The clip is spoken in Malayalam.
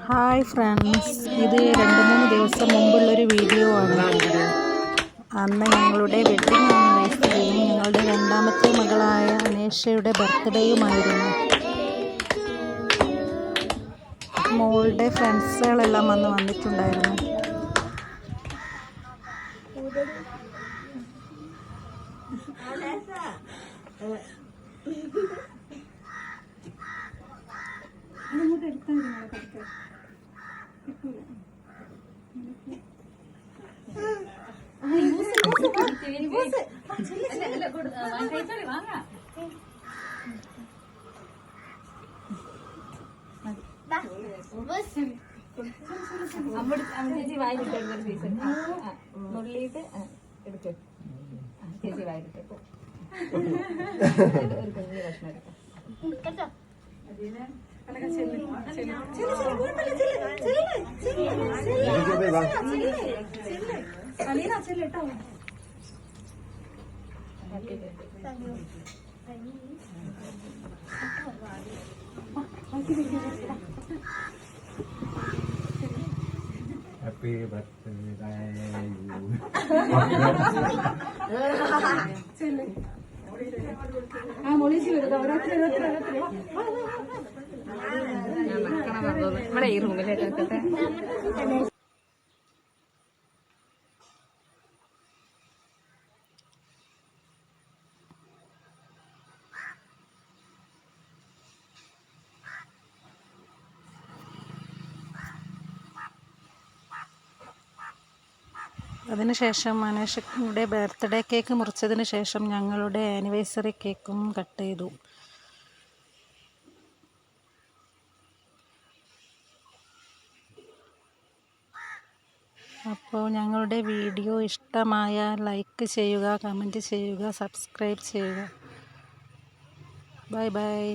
ഹായ് ഫ്രണ്ട്സ്, ഇത് 2-3 ദിവസം മുമ്പുള്ളൊരു വീഡിയോ ആണ്. അന്ന് ഞങ്ങളുടെ വെഡ്ഡിങ് ആനിവേഴ്സറിയും ഞങ്ങളുടെ രണ്ടാമത്തെ മകളായ അനേഷയുടെ ബർത്ത്ഡേയുമായിരുന്നു. മോളുടെ ഫ്രണ്ട്സുകളെല്ലാം വന്നിട്ടുണ്ടായിരുന്നു. ചേച്ചി വായിലിട്ട് നുള്ളിയിട്ട് എടുക്ക്. ചേച്ചി വായിലിട്ട് ഒരു കുഞ്ഞു ഭക്ഷണം എടുക്കാം. Happy birthday ഇവിടെ ഈ റൂമിലേക്ക് എടുക്കട്ടെ. അതിനുശേഷം അനേഷയുടെ ബർത്ത്ഡേ കേക്ക് മുറിച്ചതിന് ശേഷം ഞങ്ങളുടെ ആനിവേഴ്സറി കേക്കും കട്ട് ചെയ്തു. അപ്പോൾ ഞങ്ങളുടെ വീഡിയോ ഇഷ്ടമായാൽ ലൈക്ക് ചെയ്യുക, കമൻറ്റ് ചെയ്യുക, സബ്സ്ക്രൈബ് ചെയ്യുക. Bye bye.